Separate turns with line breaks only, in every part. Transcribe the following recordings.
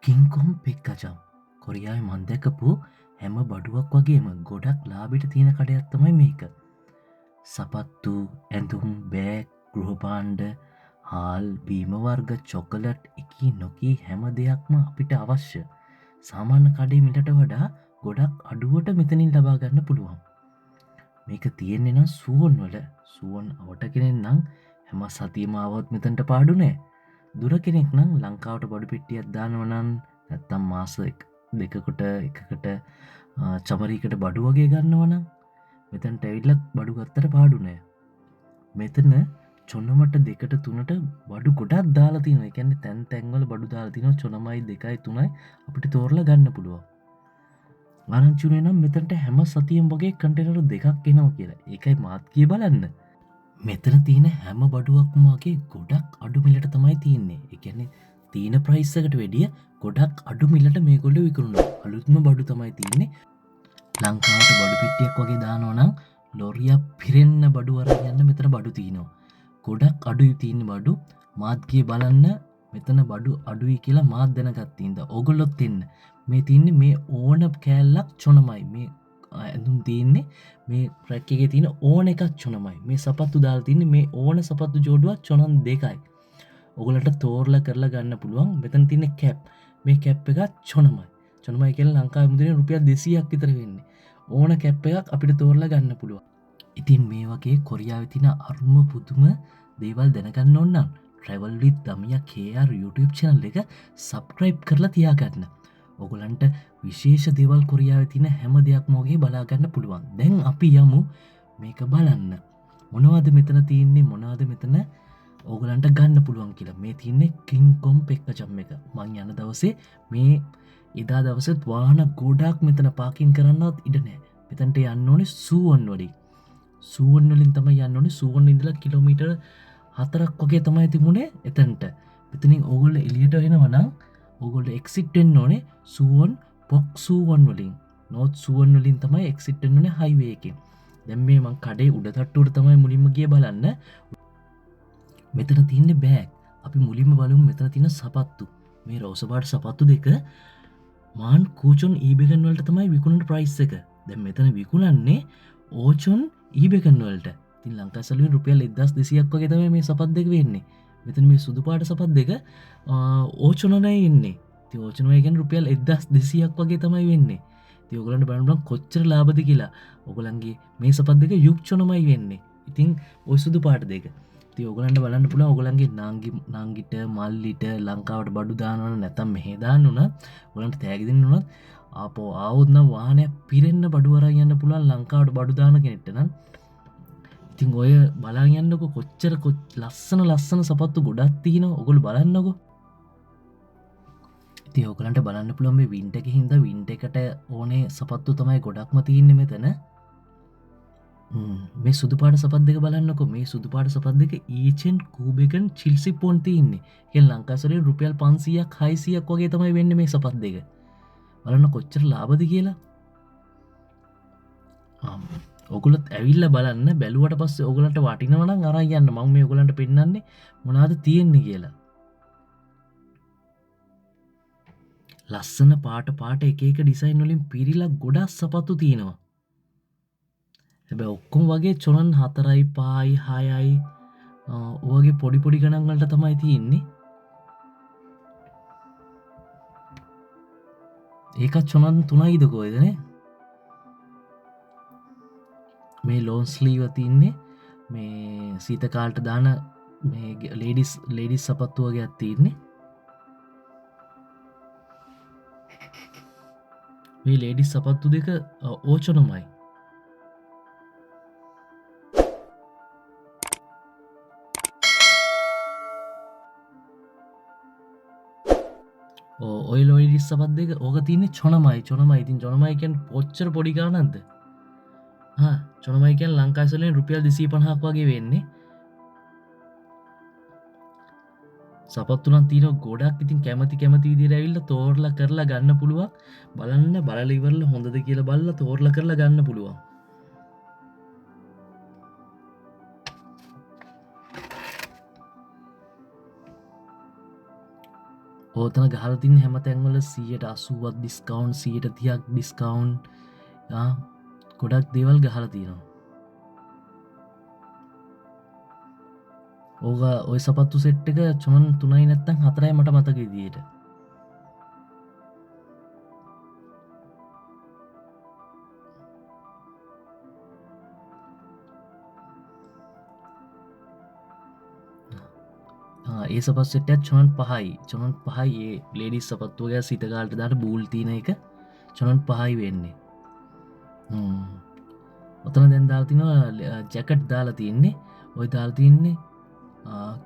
කිංකොම් පෙක්කචම් කොරියාවේ මන් දැකපු හැම බඩුවක් වගේම ගොඩක් ලාබිට තියෙන කඩයක් තමයි මේක. සපත්තු ඇඳුම් බෑග් ගෘහපාණ්ඩ හාල් බීමවර්ග චොකලට් එකී නොකී හැම දෙයක්ම අපිට අවශ්‍ය සාමාන්‍ය කඩේ මිටට වඩා ගොඩක් අඩුවට මෙතනින් ලබා ගන්න පුළුවන්. මේක තියෙන්නේ නම් සුවන් වල සුවන් අවට කෙනෙක් නම් හැම සතියමාවත් මෙතන්ට පාඩුනෑ. දුර කෙනෙක් නම් ලංකාවට බඩු පෙට්ටියක් දානවනන් නැත්තම් මාස දෙකකොට එකකට චමරීකට බඩු වගේ ගන්නවනම් මෙතැන්ට ඇවිල්ලක් බඩු ගත්තට පාඩුනෑ. මෙතන චොන්නමට දෙකට තුනට බඩු ගොඩක් දාලාතින එකැන තැන් තැන්වල බඩු දාලාතින චොනමයි දෙකයි තුනයි අපිට තෝරල ගන්න පුළුවන්. ආරංචුනේ නම් මෙතැන්ට හැම සතියම් වගේ කටනරු දෙකක් එනවා කියලා ඒකයි මාත් කිය බලන්න. මෙතන තියෙන හැම බඩුවක්මගේ ගොඩක් අඩු මිලට තමයි තියන්නේ එකන්නේ තීන ප්‍රයිස්සකට වැඩිය ගොඩක් අඩු මිලට මේ ගොල්ල විකරුණු අලුත්ම බඩු තමයි තියන්නේ. ලංකාවට බඩු පිටියක් වගේ දානවනම් ලොරිය පිරෙන්න්න බඩුවර යන්න මෙතන බඩු තියනවා. ගොඩක් අඩු තියන්න බඩු මාත්ගේ බලන්න මෙතන බඩු අඩුයි කියලා මාත් දැනගත්තින්ද ඔගොල්ලොත් එන්න මේ තියන්නේ මේ ඕන කෑල්ලක් චොනමයි මේ ඇඳුම් තියන්නේ මේ රැක්කගේ තියෙන ඕන එකක් චොනමයි මේ සපත්තු දාල් තින්නේ මේ ඕන සපත්තු ජෝඩුවක් චොනන් දෙකයි. ඔගලට තෝර්ල කරලා ගන්න පුළුවන් මෙතන තින්න කැප් මේ කැප් එකක් චොනමයි චොනමයි කියල ලංකා මුදන රුපියල් 200ක් විතර වෙන්නේ ඕන කැප් එකක් අපිට තෝරලා ගන්න පුළුවන්. ඉතින් මේ වගේ කොරියාව තින අරුම පුදුම දේවල් දැනගන්න ඔන්නම් ට්‍රැවල්විත් දමිය කR YouTube චනල් එක සබස්ක්‍රයිබ් කරලා තියාගන්න. ඔගුලන්ට විශේෂ දෙවල් කොරියාව තින හැම දෙයක් මෝගේ බලාගන්න පුළුවන්. දැන් අපි යමු මේක බලන්න මොනවද මෙතන තියන්නේ මොනාද මෙතන ඕගලන්ට ගන්න පුළුවන් කියලා මේ තියන්නේ කින්කොම් පෙක්කචම් එක මං යන දවසේ මේ එදා දවසත් වාහන ගොඩක් මෙතන පාකින් කරන්නත් ඉඩනෑ මෙතැන්ට යන්න ඕනේ සුවන් වලින් සුවන්වලින් තම යන්න ඕනේ සුවන් ඉඳලා කිලෝමීටර් 4ක් වගේ තමයි තිබුණේ එතැන්ට මෙතනින් ඕගොල්ල එලියට වෙනවනම් ඕගොල්ල එක්සිට්ෙන් ඕනේ සුවන් පොක් සුවන් වලින් නොත් සුවන් වලින් තමයි එක්සිට්ෙන් ඕනේ හයිවේ එකෙන් දැන් මේ මං කඩේ උඩ තට්ටුවට තමයි මුලින්ම ගිය බලන්න මෙතන තියන්න බෑග් අපි මුලින්ම බලමු මෙතන තින සපත්තු මේ රෝසපාට සපත්තු දෙක මාන් කූචොන් ඊබෙගන්වලට තමයි විකුණට ප්‍රයිස් එක දැ මෙතන විකුණන්නේ ඕචොන් ඊබෙකන්වලට තින් ලංකාසලින් රුපියල් 1200ක් වගේ තම මේ සපත් දෙක වෙන්නේ මෙතන මේ සුදු පාට සපත් දෙක ඕචනනය එන්නේ ති ඕචනයගෙන් රුපියල් 1200ක් වගේ තමයි වෙන්නේ ති ඔගලන්ට බලන්න කොච්චර ලාබද කියලා ඔගලන්ගේ මේ සපත් දෙක යුක්ෂණමයි වෙන්නේ ඉතින් ඔය සුදු පාට දෙක ඔගලන්ට බලන්න පුළ ඔගලන්ගේ නංගිට මල්ලිට ලංකාවට බඩු දානවන නැතම් මෙහෙදාන්න වන ගලන්ට තෑගදින්න වනත් අපෝ අවුත්න වානය පිරෙන්න්න බඩුවර යන්න පුළන් ලංකාවට බඩුදාන කෙනෙට්ටන ඉතින් ඔය බලාගන්නක කොච්චර ලස්සන සපත්තු ගොඩක් තියන ඔගොල් බලන්නකො ති ඕකලන්ට බලන්න පුළොම වින්ට එක හිද වින්ට එකට ඕනේ සපත්තු තමයි ගොඩක්ම තියන්න මෙතන මේ සුදුපාට සපත් දෙක බලන්නකො මේ සුදුපාට සපත් දෙක ඊචෙන් කූබෙකන් චිල්සි පොන්ති ඉන්නේ එ ලංකාසරේ රුපියල් 500ක් 600ක් වගේ තමයි වෙන්න මේ සපත් දෙක බලන්න කොච්චර ලාබද කියලා ඔගුලත් ඇවිල්ල බලන්න බැලුවට පස්ස ඔගලට වටිනවන අරයන්න මං මේ ඔගලන්ට පෙන්න්නන්නේ මොනාද තියෙන්නේ කියලා ලස්සන පාට එක ඩිසයින් වලින් පිරිලා ගොඩක් සපත්තු තියෙනවා හැබැ ඔක්කොම වගේ චොනන් 4යි 5යි 6යි ඕගේ පොඩි ගණන්වලට තමයි තියෙන්නේ ඒකත් චොනන් 3යිද කොයිදනේ මේ ලෝන්ස්ලීව තින්නේ මේ සීතකාල්ට දාන ලේඩිස් සපත්තු වගේ තියන්නේ මේ ලේඩිස් සපත්තු දෙක ඕචොනමයි ඔය ලොයිඩිස් සපත් දෙක ඕක තියන්නේ චොනමයි ඉතින් චොනමයිකන් පොච්චර පොඩිකානන්ද චොනමයිකන් ලංකායිසලෙන් රුපියල් 250ක් වගේ වෙන්නේ සපත්තුනන් තියන ගොඩක් ඉතින් කැමති විදිරැවිල්ල තෝරලා කරලා ගන්න පුළුවන් බලන්න බලලිවරල හොඳද කියල බල්ල තෝරල කරලා ගන්න පුළුවන් ඕතන ගහලතින් හැම තැන්වල 80ක් ඩිස්කවන්් 30ක් ඩිස්කවන්් ගොඩක් දේවල් ගහල තියෙනවා. ඕක ඔය සපත්තු සෙට් එක චොනන් 3යි නැත්තම් 4යි මට මතක විදියට. ඒ සපත් සෙට්ටත් චොනන් 5යි චොනන් 5යි ඒ ලේඩිස් සපත්තුවගේ සිතකාලට දාට බූල් තියන එක චොනන් 5යි වෙන්නේ. ඔතන දැන් දාල්තිනවා ජැකට් දාලා තියන්නේ ඔය දාල් තියන්නේ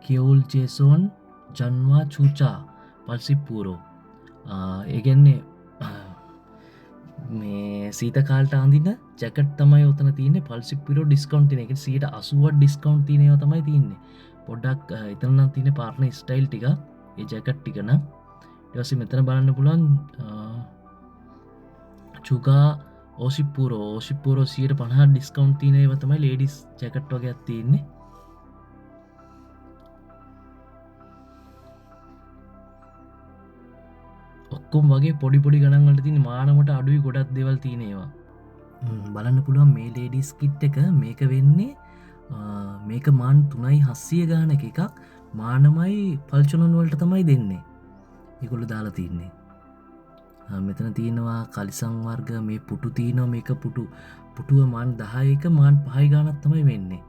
කියවුල් ජේසෝන් ජන්වා චූචා පල්සිප්පූරෝ ඒගැන්නේ මේ සීත කාල්ට අන්දින ජැකට් තමයි ඔතන තියන්නේ පල්සිපිරෝ ඩිස්කවන්් තින එක 80 ඩිස්කවන්් තිනව තමයි තියන්නේ පොඩ්ඩක් එතනනම් තින පාර්න ස්ටයිල් ටික ඒ ජැකට් ටිකන ටවසි මෙතන බලන්න පුළන් චුකා ඕසිපුරෝ ඕසිපුරෝ 50 ඩිස්කවන්් තිනව තමයි ලේඩිස් ජැකට් වගේ ඇත්තින්නේ. ඔක්කොම් වගේ පොඩි ගණන්වලට තින මානමට අඩුයි ගොඩක් දෙවල් තියනවා. බලන්න පුළුවන් මේ ලේඩිස් කිට් එක මේක වෙන්නේ මේක මාන් 3.700 ගාන එකක් මානමයි පල්චනොන් වලට තමයි දෙන්නේ ඒකොල්ල දාලා තියන්නේ. මෙතන තියෙනවා කලිසං වර්ග මේ පුටු තියනවා මේක පුටුව මාන් 10ක මාන් 5 ගානක් තමයි වෙන්නේ.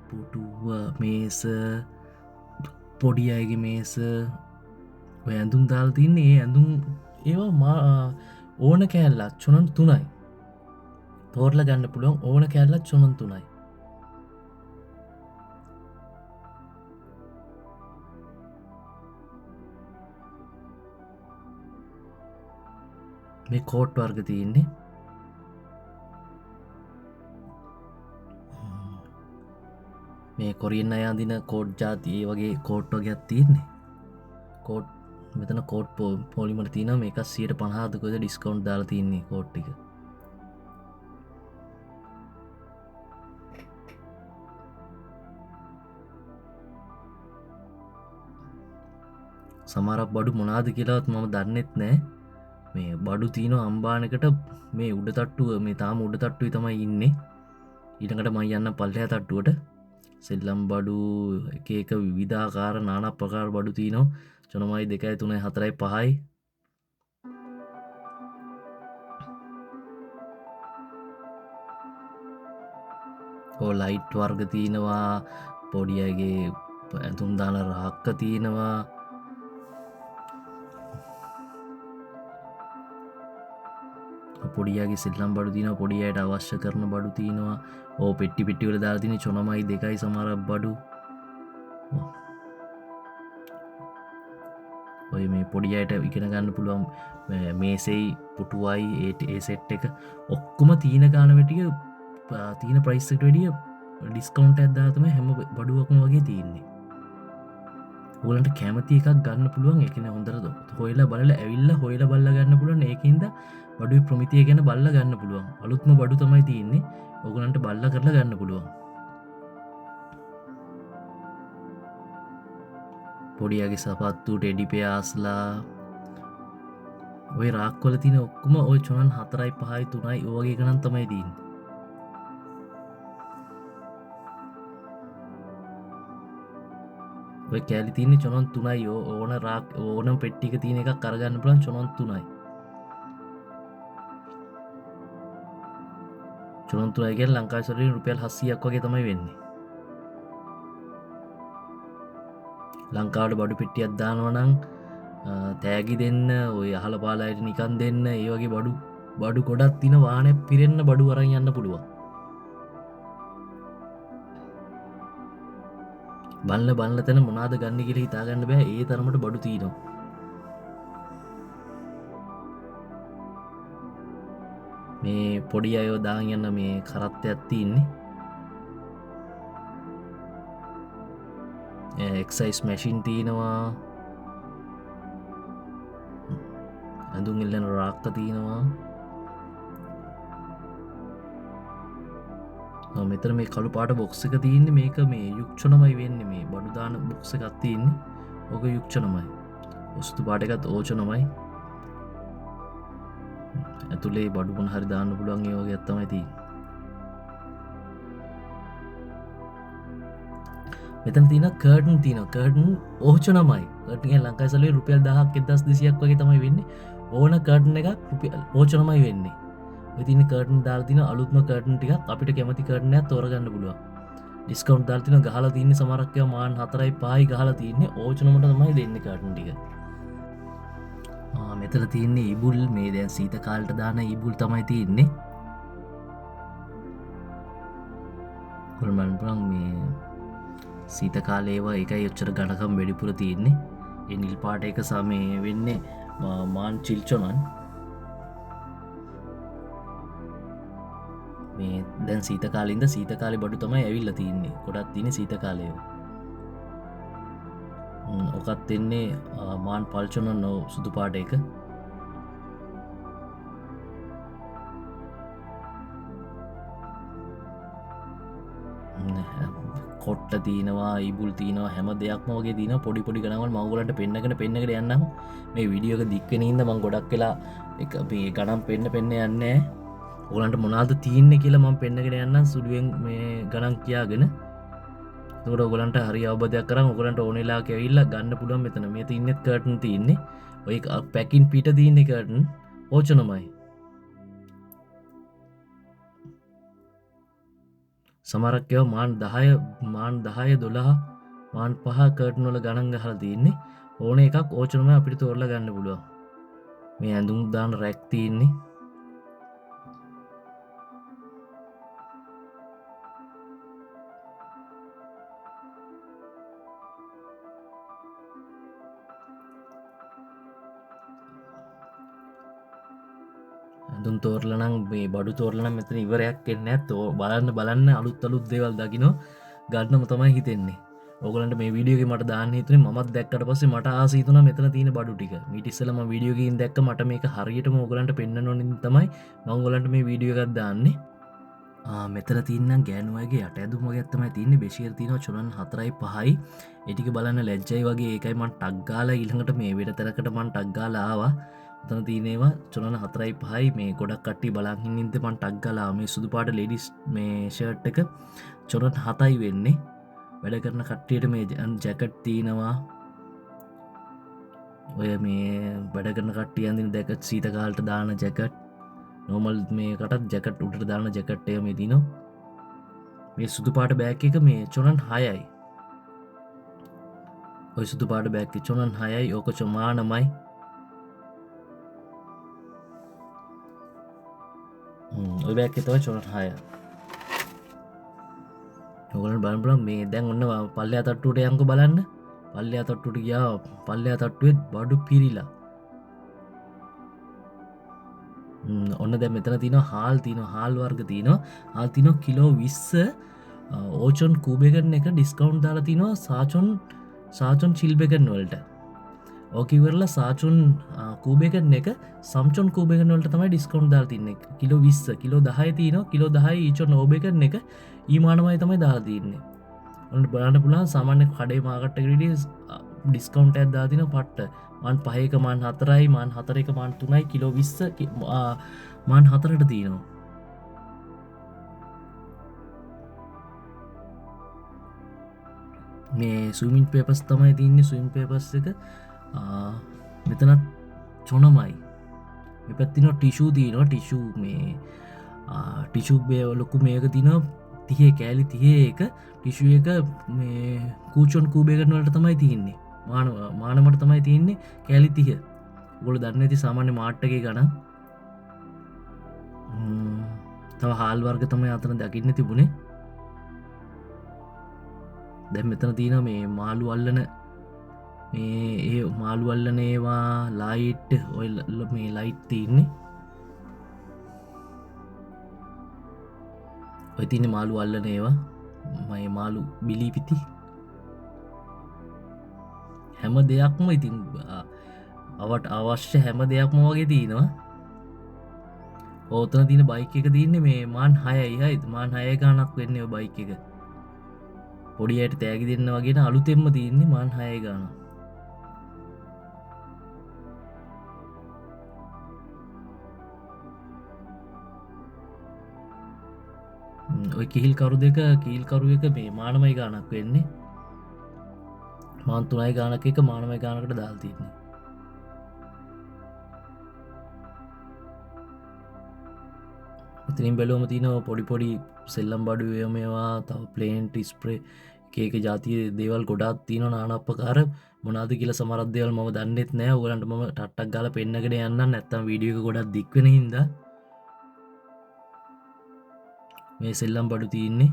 පුටුව මේස පොඩි අයගේ මේස ඔය ඇඳුම් දාල් තින්නේ ඒ ඇඳුම් ඒවා ඕන කෑල්ලත් චොනන් 3යි තෝරල ගන්න පුළුවන් ඕන කෑල්ලත් චොනන් 3යි. මේ කෝට් වර්ග තියන්නේ මේ කොරියන්න අයන්දින කෝඩ් ජාති ඒ වගේ කෝට් වගේත් තියන්නේ කෝට් මෙතන කෝට් පොලිමට තින මේක 50%කොද ඩිස්කවන්් දාලා තියන්නේ කෝට්ටික. සමරක් බඩු මොනාද කියලාවත් මම දන්නෙත් නෑ මේ බඩු තියන අම්බානකට මේ උඩ තට්ටුව මේ තාම උඩ තට්ටුව තමයි ඉන්නේ ඊටකට මයි යන්න පල්ලය තට්ටුවට සෙල්ලම් බඩු එක විවිධාකාර නාන ප්‍රකාර බඩු තියනවා චොනමයි 2 3 4 5යි ඕ ලයිට් වර්ග තියෙනවා පොඩියගේ ඇතුම් දාන රාක්ක තියෙනවා පොඩියගේ සිල්ලම් බඩු තින පොඩියට අවශ්‍ය කරන බඩු තියෙනවා ඕ පෙට්ටි පිටිවල දාතින චොනමයි 2යි සමරක් බඩු ඔය මේ පොඩියට ඉගෙන ගන්න පුළුවන් මේසෙයි පුටුවයි ඒට ඒ සෙට් එක ඔක්කොම තීන ගානවැටිය තීන ප්‍රයිස්සට වැඩිය ඩිස්කවන්ට ඇදදාතම හැම බඩුවක්ම වගේ තියන්නේ ඕලන්ට කැමති එකක් ගන්න පුළුවන් එකන හොඳරද හොයලා බලල ඇවිල්ල හොයල බල්ල ගන්න පුළුවන් ඒකින්ද බඩු ප්‍රමිතිය ගැන බල්ල ගන්න පුළුවන් අලුත්ම බඩු තමයි තියන්නේ ඔගලන්ට බල්ල කරලා ගන්න පුළුවන් පොඩියගේ සපත්තු ටෙඩිපයාස්ලා ඔය රාක්කොල තින ඔක්කොම ඔය චොනන් 4යි 5යි 3යි ඕගේ ගණන් තමයි දීන් ඔය කෑලි තියන්නේ චොනන් 3යි ඕන රාක් ඕනම් පෙට්ටික තියෙන එකක් කරගන්න පුලන් චොනන් 3යි චොනන් 3යිගෙන් ලංකායිසරින් රුපියල් 700ක් වගේ තමයි වෙන්නේ ලංකාවට බඩු පිටියක් දානවනං තෑගි දෙන්න ඔය අහල පාලායට නිකන් දෙන්න ඒ වගේ බඩු ගොඩක් තින වානය පිරෙන්න්න බඩු වරන් යන්න පුළුවන් බල්ල තැන මොනාද ගන්න කියල හිතාගන්න බෑ ඒ තරමට බඩු තිීනවා මේ පොඩි අයෝ දාන් යන්න මේ කරත්ත ඇත්තින්නේ එක්සයිස් මැශින් තියෙනවා ඇඳුම් ඉල්ලන රාක්ක තියෙනවා මෙතර මේ කළු පාට බොක්ස එක තියන්නේ මේක මේ යුක්ෂණමයි වෙන්න මේ බඩුදාන බොක්ස එකත් තියන්නේ ඕක යුක්ෂණමයි ඔස්තු පාට එකත් ඕචනමයි ඇතුළේ බඩුපුන් හරි දාන්න පුළුවන් ඒෝග ඇත්තම ඇති මෙතන තින කර්ටන් තින කර්ටන් ඕචනමයි කටය ලංකායිසලේ රුපියල් දහක් එදස් දෙසියක් වගේ තමයි වෙන්නේ ඕන කර්ටන එකක් රුපියල් ඕචනමයි වෙන්නේ ඉතින් කර්ටන් දාල්තින අලුත්ම කර්ටන් ටික අපිට කැමති කරනයක් තෝරගන්න පුළුව ඩිස්කවන්් දාල්තින ගහල තින්න සමරක්කය මාන් 4යි පහයි ගහලා තියන්නේ ඕචනමට තමයි දෙන්න කර්ටන් ටික මෙතර තියන්නේ ඉබුල් මේ දැන් සීත කාල්ට දාන ඉබුල් තමයි තියෙන්නේ කොල්මන්පුරන් මේ සීත කාලේවා එකයි ඔච්චර ගණකම් වැඩිපුර තියෙන්නේ එනිල් පාට එක සමය වෙන්නේ මාන් චිල්චොනන් මේ දැන් සීත කාලින්ද සීත කාලි බඩු තමයි ඇවිල්ල තියන්නේ කොඩත් තින සීත කාලය ඔකත් එන්නේ මාන් පල්චොන නො සුදු පාට එක කොට්ට තියනවා ඉබුල් තියනවා හැම දෙයක්ම වගේ තින පොඩි පොඩි ගනවල් මවලට පෙන්න්නගෙන පෙන්න්නකට යන්නම් මේ විඩියෝක දික්කනීද මං ගොඩක් කියලා එක මේ ගනම් පෙන්න්න යන්නේ ඔලන්ට මොනාද තියන්න කියලා මං පෙන්න්නගෙන යන්න සුඩුවෙන් මේ ගණන් කියාගෙන තුට ඔගලන්ට හරි අවබධයක් කරම් ඔගලන්ට ඕනෙලා ඇවිල්ලා ගන්න පුළුවන් මෙතන මේ ඉන්නත් කටන් තියන්නේ ඔය පැකින් පිට තියන්නේ කටන් ඕචනමයි සමරක්කව මාන් 10 මාන් 5 කටනොල ගණන් ගහල තියන්නේ ඕන එකක් ඕචනම අපිට තෝරල ගන්න පුළුව මේ ඇඳුම් දාන රැක් තියන්නේ දුම් තෝරලනම් මේ බඩු තෝරලන මෙතන ඉවරයක් එන්න තෝ බලන්න අලුත් අලුත් දේවල් දකින ගන්නම තමයි හිතෙන්නේ ඔගලන්ට මේ විඩියෝගේ මට දාන්න හිතන මත් දැක්කට පස්සේ මට ආසීතුන මෙතන තියෙන බඩු ටික මිටිස්සලම වීඩියෝගින් දැක්ක මට මේක හරියටම ඔගලන්ට පෙන්න්න නොනින් තමයි මංගොලන්ට මේ වීඩියෝ එකක් දාන්නේ මෙතර තින්න ගෑනුවගේ යට ඇදුමගේ ඇත්තමයි තින්න බෙශීර තින චොලන් 4යි 5යි එටික බලන්න ලැජ්ජයි වගේ ඒකයි මන් ටක්ගාල ඉළඟට මේ වෙට තරකට මන් ටක්ගාලාවා තන තියනවා චොලන 4යි 5යි මේ ගොඩක් කට්ටි බලාහින්ද මන් ටක්ගලා මේ සුදු පාට ලෙඩිස් මේ ෂර්ට් එක චොනට 7යි වෙන්නේ වැඩ කරන කට්ටියට මේ ජැකට් තියෙනවා ඔය මේ වැඩ කරන කට්ටිය අඳින දැකත් සීත කාලට දාන ජැකට් නොමල් මේකටත් ජැකට් උඩට දාන ජැකට්ටය මේ තින මේ සුදු පාට බෑක් එක මේ චොනන් 6යි ඔය සුදු පාට බෑක් චොනන් 6යි ඕක චොමානමයි ඔය බෑක් තව චොනට 6 ඔගලන් බලපුරම් මේ දැන් ඔන්න පල්ලයා තට්ටුවට යංක බලන්න පල්ලයා තට්ටුට ගියා පල්ලයා තට්ටුවෙත් බඩු පිරිලා ඔන්න දැ මෙතන තින හාල් තින හාල් වර්ග තින හල් තින කිලෝ 20 ඕචොන් කූබෙකරන එක ඩිස්කවන්් දාලා තිනවා සාචොන් චිල්බෙකරන වලට ඕකිවරල සාචුන් කූබෙකරන එක සම්චොන් කූබෙකනවලට තමයි ඩිස්කවන්් දාල් තින්නේ කිලෝ 20 කිලෝ 10 තින කිලෝ 10 ඊචොන් ඕබෙකරන එක ඊමානමයි තමයි දාලා තින්නේ ඔන්න බලන්න පුළා සාමාන්‍ය කඩේ මාකට්ටකරට ඩිස්කවන්් ඇත් දාතින පට්ට මන් 5ක මාන් 4යි මාන් 4ක මාන් 3යි කිලෝ 20 මාන් 4ට තියෙනවා මේ සුමින් පේපස් තමයි තින්නේ සුම් පේපස් එක මෙතනත් චොනමයි මෙපැත්තින ටිෂූ තියනවා ටිෂූ මේ ටිෂුබේ ලොකු මේක තින තිහේ කෑලි තියේ එක ටිෂුව එක මේ කූචොන් කූබේගනවලට තමයි තියන්නේ මානමට තමයි තියන්නේ කෑලි තිහ ගොල දන්න ඇති සාමාන්‍ය මාට්ටගේ ගන තව හාල් වර්ග තමයි අතන දකින්න තිබුණේ දැම් මෙතන තියෙන මේ මාළු අල්ලන ඒ මාළු අල්ලනේවා ලයිට් ඔය මේ ලයිට් තියන්නේ ඔය තින මාළු අල්ලන ඒවා මය මාළු බිලිපිති හැම දෙයක්ම ඉතින් අවට අවශ්‍ය හැම දෙයක්ම වගේ තියෙනවා ඕතන තින බයික එක තියන්නේ මේ මාන් 6යි මාන් 6 ගානක් වෙන්නේ බයික එක පොඩියට තෑගි දෙන්න වගේ අලුතෙම්ම තියන්නේ මාන් 6 ගාන ඔය කිහිල් කරු දෙක කීල්කරු එක මේ මානමයි ගානක් වෙන්නේ මාන්තුනයි ගානක එක මානමයි ගානකට දාල්තින්නේ ඉතිනින් බැලෝම තින පොඩිපොඩි සෙල්ලම් බඩු මේවා තව ප්ලේන්ට ස්ප්‍රේ ඒක ජාතිය දේවල් ගොඩාත් තියන නානප්පකාර මොනාද කියල සමරදවල් ම දන්නෙත් නෑ ඔලන්ට ම ටක් ගල පෙන්න්නගෙන යන්න නැත්තම් වීඩියක ගොඩක් දික්වෙන හිද මේ සෙල්ලම් බඩු තියන්නේ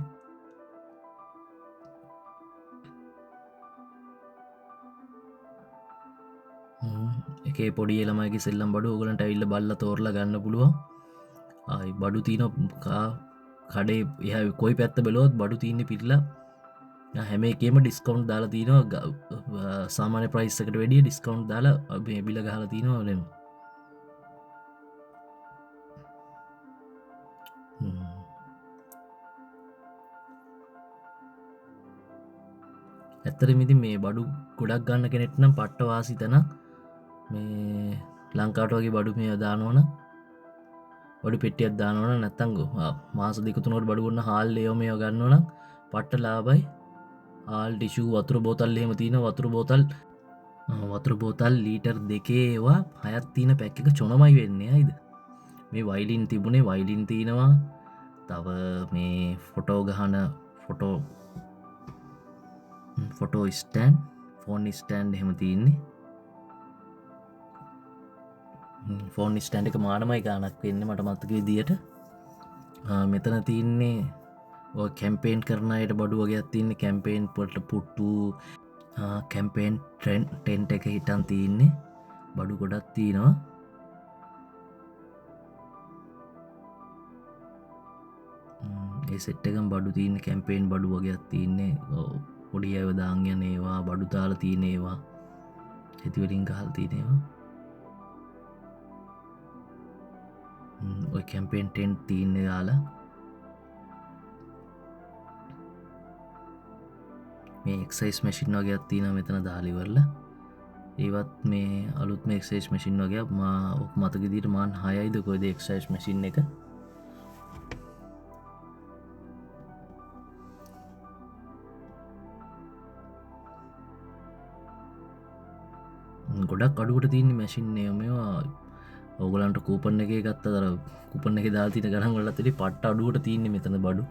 එකේ පොඩි එළමයිගේ සෙල්ලම් බඩු ඕගලන්ට ඇවිල්ල බල්ල තෝරලා ගන්න පුළුවන් ආයි බඩු තියන කඩේ එහ කොයි පැත්ත බැලොත් බඩු තියන්න පිල්ලා හැම එකේම ඩිස්කවන්් දාලා තියනවා සාමාන්‍ය ප්‍රයිස්සකට වැඩිය ඩිස්කවන්් දාලා බිල ගහල තියනවා නෙම ඇත්තර මිති මේ බඩු ගොඩක් ගන්න කෙනෙට නම් පට්ට වාසිතන මේ ලංකාට වගේ බඩු මේ දානවන බඩු පෙටියත් දානවන නැත්තංගු මාස දෙකතුනොට බඩුගන්න හාල් ලයෝමය ගන්නවන පට්ට ලාබයි ආල් ටිෂූ වතුර බෝතල් එහෙම තියෙන වතුර බෝතල් ලීටර් දෙකේ ඒවා හයත් තියන පැක් එක චොනමයි වෙන්නේ අයිද මේ වයිලින් තිබුණේ වයිලින් තියෙනවා තව මේ ෆොටෝ ගහන ෆොටෝ ස්ටන් ෆෝන් ස්ටන්් එහෙම තියන්නේ ෆෝන් ස්ටන්ඩ් එක මානමයි ගානක් වෙන්න මට මත්තක විදියට මෙතන තියන්නේ කැම්පේන් කරනයට බඩුවගේ තියන්නේ කැම්පේන් පොට පුට්ටු කැම්පේන් ට්‍රෙන්් ටෙන්ට එක හිටන් තියන්නේ බඩු ගොඩක් තියෙනවා ඒ සෙට්ටකම් බඩු තියන්න කැම්පේන් බඩු වගේ තියන්නේ පොඩි අයවදාංයන ඒවා බඩු තාල තියනේවා ඇතිවලින් ගහල් තියනේවා ඔය කැම්පේන් ටෙන්් තියන්න යාලා මේ එක්සයිස් මැසින් වගේ තියන මෙතන දාලිවරල ඒවත් මේ අලුත් මේ එක්සයිස් මැසින් වගේ ඔක් මතකදිට මාන් හයයිද කොයිද එක්සයිස් මැසින් එක ගොඩක් අඩුවට තියන්නේ මැසින්නේ මේවා ඔගලන්ට කූපන්න එක ගත්ත දර කුපන්න එක දාතින ගරම් වලතට පට්ට අඩුවට තියන්නේ මෙතන බඩු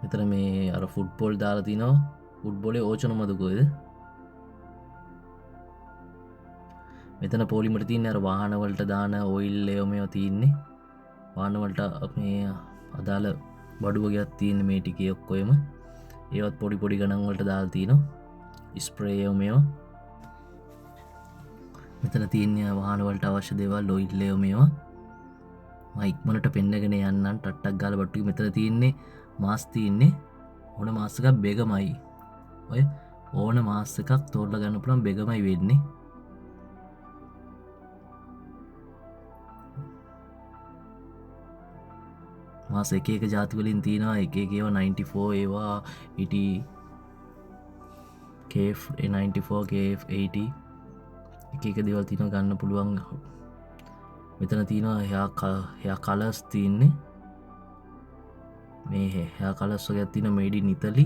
මෙතන මේ අර ෆුට්බොල් දාලා තිනවා ෆුට්බොලේ ඕචන මදකොද මෙතන පෝලිමට තියන්න අර වාහනවලට දාන ඔයිල් එයොමයෝ තියන්නේ වානවලට මේ අදාළ බඩුවගත් තියන්න මේ ටික ඔක්කොයම ඒවත් පොඩි පොඩි ගණන්වලට දාල් තියනවා ස්ප්‍රේයෝ මේවා මෙතන තියන්නේ වාහනවලට අවශ්‍ය දේවල් ලොයිල්ලයෝ මේවා මයික්මනට පෙන්න්නගෙන යන්නන් ටට්ටක් ගාල බට්ටු මෙතන තියන්නේ මාස් තියන්නේ ඕන මාසකක් බෙගමයි ඔය ඕන මාස එකක් තෝරල ගන්න පුළන් බෙගමයි වෙන්නේ මාස එක ජාතිවලින් තියෙනවා එක ඒව 94 ඒවා ඉටි K94 එක දෙවල් තින ගන්න පුළුවන් මෙතන තියෙනවා එයා කලස් තියන්නේ මේ හැ කලස්ව ගැත්තින මේඩි නිතලි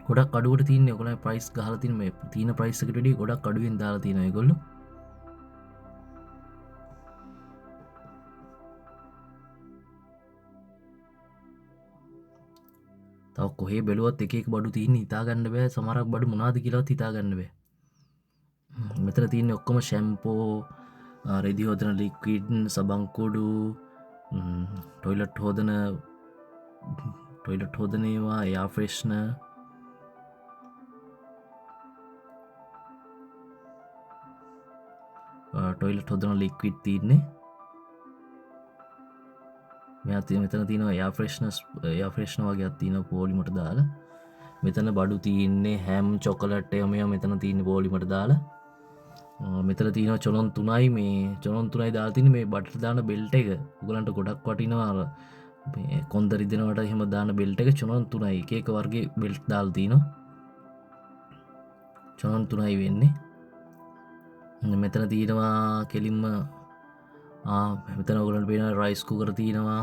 ගොඩක් අඩුවට තියන්නේ ඔකල ප්‍රයිස් ගහලතින මේ තියන ප්‍රයිස්කටඩි ගොඩක් අඩුවෙන් දාලා තින ගොල්ල තව කොහේ බැලුවත් එකක් බඩු තියන්න ඉතාගන්න බෑ සමරක් බඩු මොනාද කියලාත් හිතාගන්න බෑ මෙතර තියන්න ඔක්කොම ශැම්පෝ රෙදි හෝදන ලික්විඩ් සබංකොඩු ටොයිලට් හෝදනේවා යා ෆ්‍රෙශ්න ටොයිලට් හොදන ලික්විඩ් තියන්නේ මෙතන තින යා ෆ්‍රේශ්න වගේ තියන පෝලිමට දාලා මෙතන බඩු තියන්නේ හැම් චොකලට්ටයමය මෙතන තියන්න පෝලිමට දාලා මෙතන තියන චොනොන් තුනයි මේ චොනොන් තුනයි දාතින මේ බට් දාන බෙල්ට එක උගලන්ට ගොඩක් වටිනවාර කොන්දරිදිනවට හෙම දාන බෙල්ට එක චොනොන් තුනයි එක වර්ගේ බෙල්ට් දාල් තියනවා චොනන් 3යි වෙන්නේ. මෙතන තියෙනවා කෙලින්ම මෙතන ඔයගලන්ට පේනවා රයිස් කුකර් තියෙනවා.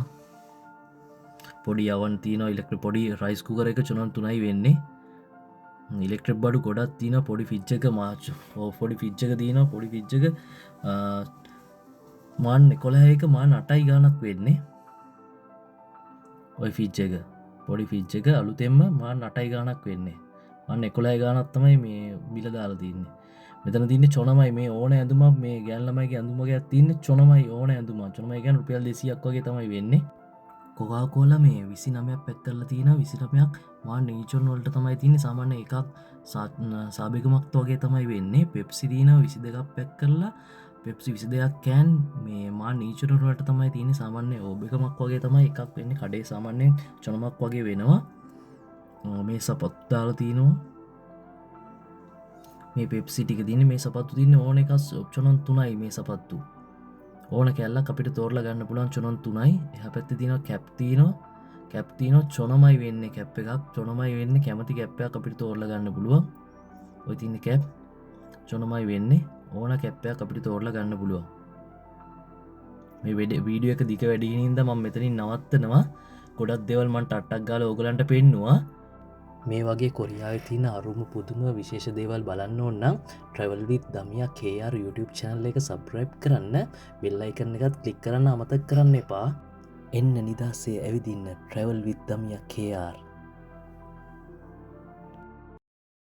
පොඩි යවන් තියෙනවා ඉලෙක්ට්‍රික් පොඩි රයිස් කුකර් එක චොනන් 3යි වෙන්නේ. ඉලෙක්ට්‍රික් බඩු ගොඩක් තියෙනවා පොඩි ෆ්‍රිජ් එක මාච් පොඩි ෆ්‍රිජ් එක තියෙනවා පොඩි ෆ්‍රිජ් එක මාන් 11ක මාන් 8යි ගාණක් වෙන්නේ. ඔය ෆ්‍රිජ් එක පොඩි ෆ්‍රිජ් එක අලුතෙන්ම මාන් 8යි ගාණක් වෙන්නේ. මාන් 11යි ගාණක් තමයි මේ බිල දාලා තින්නේ. මෙතන තින්නේ චොනමයි මේ ඕන ඇඳුමක් මේ ගෑනු ළමයිගේ ඇඳුමක් තින්නේ චොනමයි ඕන ඇඳුමක්. චොනමයි කියන්නේ රුපියල් 200ක් වගේ තමයි වෙන්නේ. කොකා කෝලා මේ 29ක් පැක් කරලා තියෙනවා 29ක් මාන් නීචොන් වලට තමයි තින්නේ සාමාන්‍ය එකක් සාබිකමක් වගේ තමයි වෙන්නේ. පෙප්සි තියෙනවා 22ක් පැක් කරලා පෙප්සි 22ක් කෑන් මේ මාන් නීචොන් වලට තමයි තියෙන්නේ සාමාන්‍ය ඕබිකමක් වගේ තමයි එකක් වෙන්නේ. කඩේ සාමාන්‍යයෙන් චොනමක් වගේ වෙනවා. මේ සපත්තු දාලා තියෙනවා. මේ පෙප්සි ටික තියෙන්නේ මේ සපත්තු තියෙන්නේ ඕන එකක් චොනන් 3යි මේ සපත්තු. ඕන කැල්ලක් අපිට තෝරලා ගන්න පුළුවන් චොනන් 3යි. එහා පැත්තේ තියෙනවා කැප් තියෙනවා චොනමයි වෙන්නේ කැප් එකක් චොනමයි වෙන්නේ කැමති කැප් එකක් අපිට තෝරලා ගන්න පුළුවන්. ඔය තියෙන කැප් චොනමයි වෙන්නේ ඕන කැප් එකක් අපිට තෝරලා ගන්න පුළුවන්. මේ වීඩියෝ එක දිග වැඩි වෙන හින්දා මම මෙතනින් නවත්තනවා. ගොඩක් දේවල් මම ටට්ටක් ගාලා ඕගලන්ට පෙන්නුවා. මේ වගේ කොරියාවේ තියෙන අරුම පුදුම විශේෂ දේවල් බලන්න ඕන නම් travel with Damiya KR YouTube channel එක subscribe කරන්න bell icon එකත් click කරන්න අමතක කරන්න එපා. එන්න නිදාසේ ඇවිදින්න travel with Damiya KR